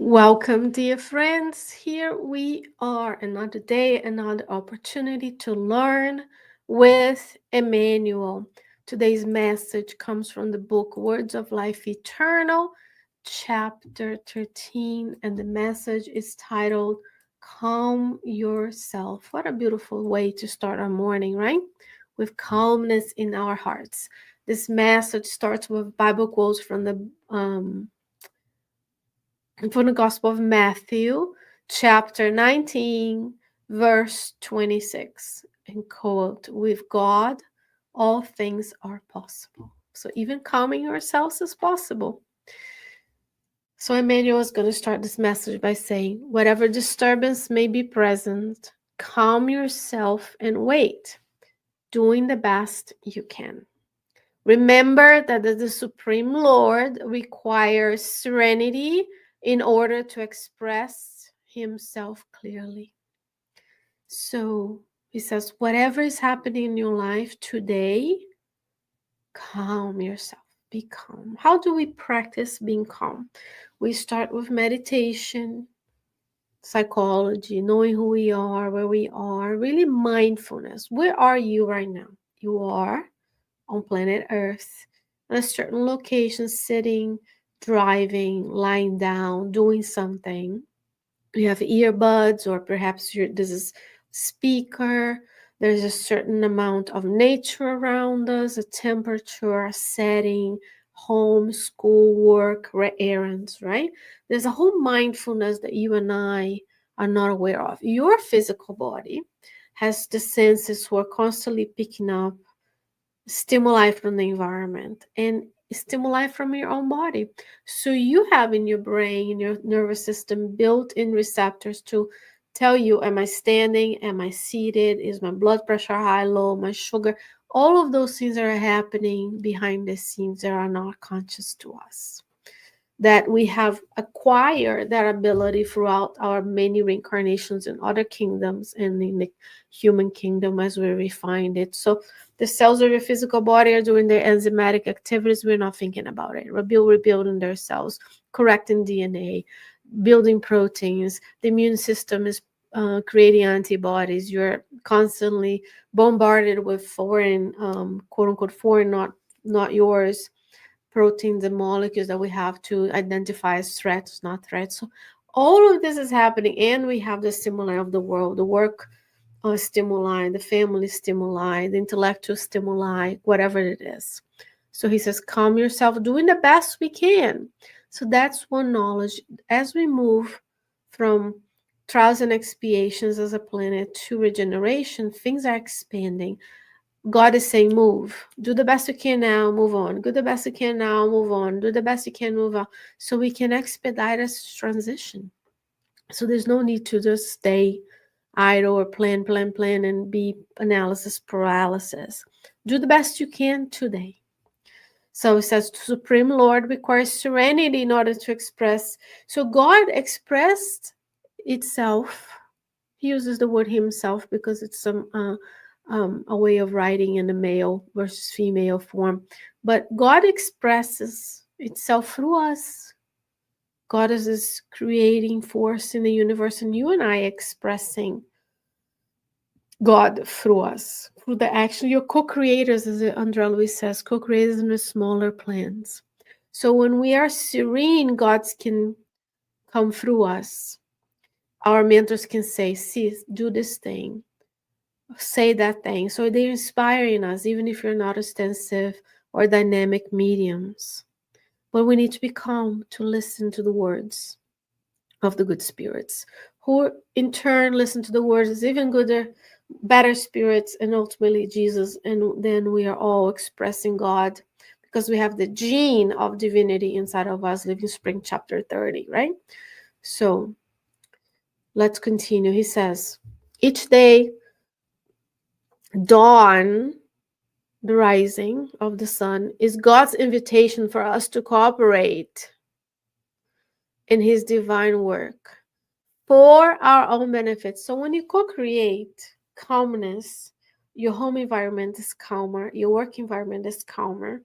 Welcome, dear friends. Here we are, another day, another opportunity to learn with Emmanuel. Today's message comes from the book Words of Life Eternal, chapter 13, and the message is titled Calm Yourself. What a beautiful way to start our morning, right? With calmness in our hearts. This message starts with Bible quotes from the Gospel of Matthew, chapter 19, verse 26. And quote, with God, all things are possible. So even calming yourselves is possible. So Emmanuel is going to start this message by saying, whatever disturbance may be present, calm yourself and wait, doing the best you can. Remember that the Supreme Lord requires serenity in order to express himself clearly. So he says, whatever is happening in your life today, calm yourself. Be calm. How do we practice being calm? We start with meditation, psychology, knowing who we are, where we are, really mindfulness. Where are you right now? You are on planet Earth, in a certain location, sitting, driving, lying down, doing something. You have earbuds, or perhaps this is speaker. There's a certain amount of nature around us, a temperature, a setting, home, school, work, errands, right? There's a whole mindfulness that you and I are not aware of. Your physical body has the senses who are constantly picking up stimuli from the environment and stimuli from your own body. So you have in your brain, in your nervous system, built-in receptors to tell you, am I standing? Am I seated? Is my blood pressure high, low, my sugar? All of those things are happening behind the scenes that are not conscious to us. That we have acquired that ability throughout our many reincarnations in other kingdoms and in the human kingdom as we refined it. So the cells of your physical body are doing their enzymatic activities. We're not thinking about it. Rebuilding their cells, correcting DNA, building proteins. The immune system is creating antibodies. You're constantly bombarded with foreign, quote unquote, foreign, not yours, proteins and molecules that we have to identify as threats, not threats. So all of this is happening, and we have the stimuli of the world, the work stimuli, the family stimuli, the intellectual stimuli, whatever it is. So he says, calm yourself, doing the best we can. So that's one knowledge. As we move from trials and expiations as a planet to regeneration, things are expanding. God is saying, move. Do the best you can now, move on. Do the best you can now, move on. Do the best you can, move on. So we can expedite this transition. So there's no need to just stay idle or plan, and be analysis paralysis. Do the best you can today. So it says, Supreme Lord requires serenity in order to express. So God expressed itself. He uses the word himself because it's a way of writing in the male versus female form. But God expresses itself through us. God is this creating force in the universe, and you and I expressing God through us, through the action. You're co-creators, as Andrea Luis says, co-creators in the smaller plans. So when we are serene, God can come through us. Our mentors can say, see, do this thing, say that thing. So they're inspiring us, even if you're not ostensive or dynamic mediums. But we need to be calm to listen to the words of the good spirits, who in turn listen to the words of even gooder, better spirits, and ultimately Jesus. And then we are all expressing God because we have the gene of divinity inside of us, Living Spring chapter 30, right? So let's continue. He says, each day, dawn, the rising of the sun, is God's invitation for us to cooperate in his divine work for our own benefit. So when you co-create calmness, your home environment is calmer, your work environment is calmer.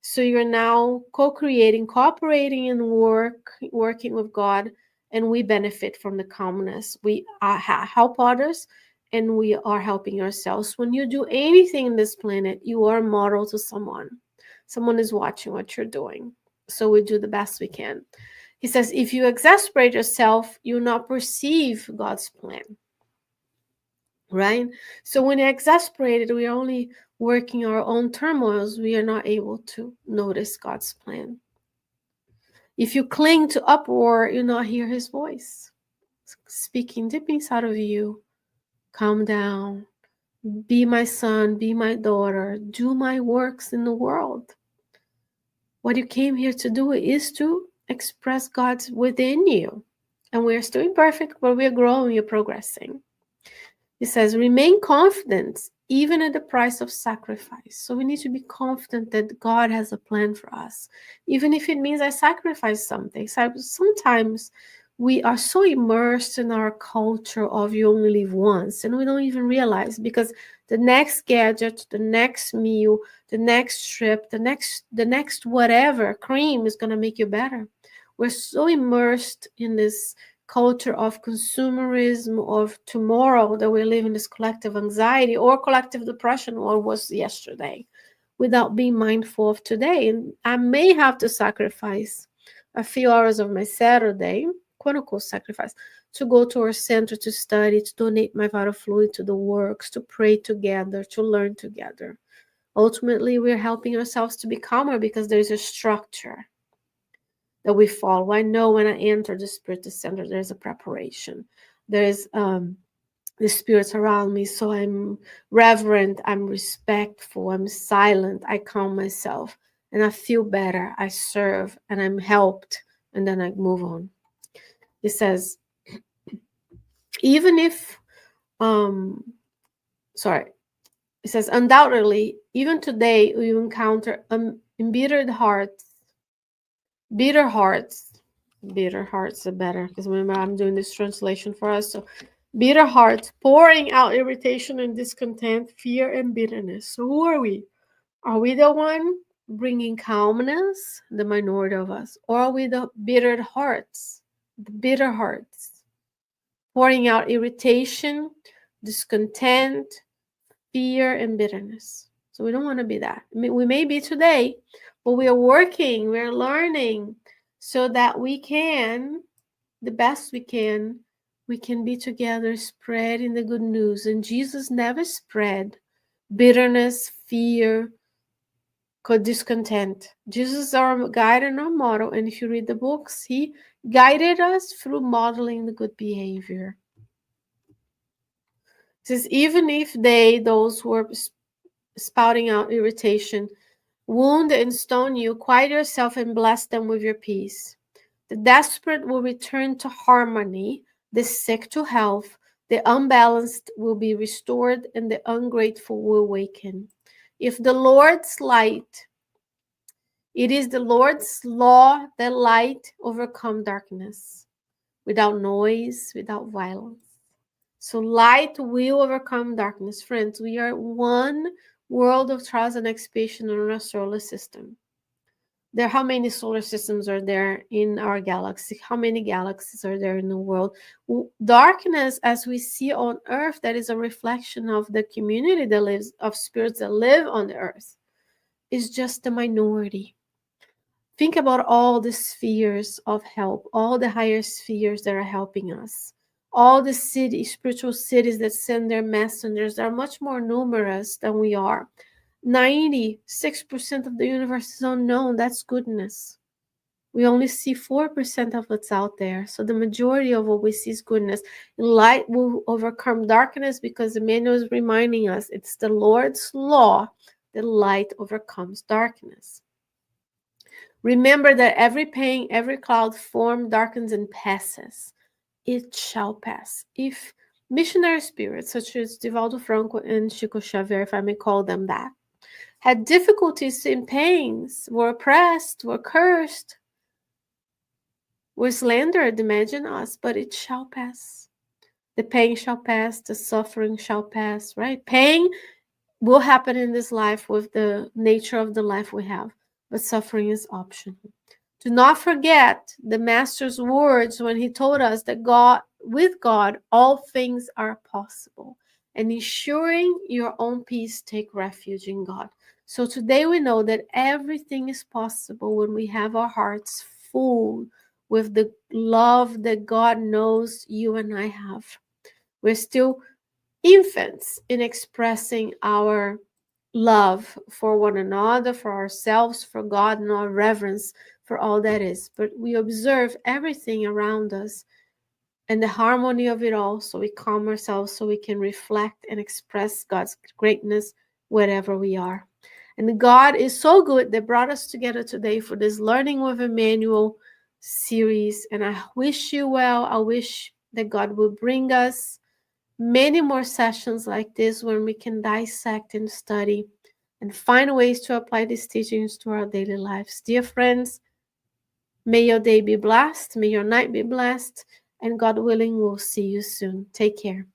So you're now co-creating, cooperating in working with God and we benefit from the calmness. We help others, and we are helping ourselves. When you do anything in this planet, you are a model to someone. Someone is watching what you're doing. So we do the best we can. He says, if you exasperate yourself, you will not perceive God's plan. Right? So when you're exasperated, we are only working our own turmoils. We are not able to notice God's plan. If you cling to uproar, you'll not hear his voice speaking deep inside of you. Calm down. Be my son, be my daughter. Do my works in the world. What you came here to do is to express God's within you. And we're still imperfect, but we're growing, we're progressing. He says, remain confident, even at the price of sacrifice. So we need to be confident that God has a plan for us, even if it means I sacrifice something. So sometimes we are so immersed in our culture of you only live once, and we don't even realize, because the next gadget, the next meal, the next trip, the next whatever cream is going to make you better. We're so immersed in this culture of consumerism of tomorrow that we live in this collective anxiety or collective depression, or was yesterday, without being mindful of today. And I may have to sacrifice a few hours of my Saturday, quote unquote sacrifice, to go to our center to study, to donate my vital fluid to the works, to pray together, to learn together. Ultimately, we're helping ourselves to be calmer because there's a structure that we follow. I know when I enter the Spiritist center, there's a preparation. There's the spirits around me, so I'm reverent, I'm respectful, I'm silent, I calm myself, and I feel better. I serve, and I'm helped, and then I move on. It says, even if, it says, undoubtedly, even today, you encounter embittered hearts. Bitter hearts are better, because remember, I'm doing this translation for us. So bitter hearts, pouring out irritation and discontent, fear and bitterness. So who are we? Are we the one bringing calmness, the minority of us? Or are we the bitter hearts, pouring out irritation, discontent, fear and bitterness? So we don't want to be that. I mean, we may be today, but we are working, we're learning, so that we can, the best we can be together spreading the good news. And Jesus never spread bitterness, fear, discontent. Jesus is our guide and our model. And if you read the books, he guided us through modeling the good behavior. It says, even if those who are spouting out irritation, wound and stone you, quiet yourself and bless them with your peace. The desperate will return to harmony, the sick to health, the unbalanced will be restored, and the ungrateful will awaken. If the Lord's light, it is the Lord's law that light overcome darkness, without noise, without violence. So light will overcome darkness. Friends, we are one world of trials and expiation in our solar system. How many solar systems are there in our galaxy? How many galaxies are there in the world? Darkness, as we see on Earth, that is a reflection of the community that lives, of spirits that live on the Earth, is just the minority. Think about all the spheres of help, all the higher spheres that are helping us. All the spiritual cities that send their messengers are much more numerous than we are. 96% of the universe is unknown. That's goodness. We only see 4% of what's out there. So the majority of what we see is goodness. Light will overcome darkness, because Emmanuel is reminding us it's the Lord's law that light overcomes darkness. Remember that every pain, every cloud formed, darkens, and passes. It shall pass. If missionary spirits such as Divaldo Franco and Chico Xavier, if I may call them that, had difficulties and pains, were oppressed, were cursed, were slandered, imagine us, but it shall pass. The pain shall pass, the suffering shall pass, right? Pain will happen in this life with the nature of the life we have, but suffering is optional. Do not forget the Master's words when he told us that God, with God, all things are possible. And ensuring your own peace, take refuge in God. So today we know that everything is possible when we have our hearts full with the love that God knows you and I have. We're still infants in expressing our love for one another, for ourselves, for God, and our reverence for all that is. But we observe everything around us and the harmony of it all, so we calm ourselves so we can reflect and express God's greatness wherever we are. And God is so good that brought us together today for this Learning with Emmanuel series. And I wish you well. I wish that God will bring us many more sessions like this when we can dissect and study and find ways to apply these teachings to our daily lives. Dear friends, may your day be blessed, may your night be blessed, and God willing, we'll see you soon. Take care.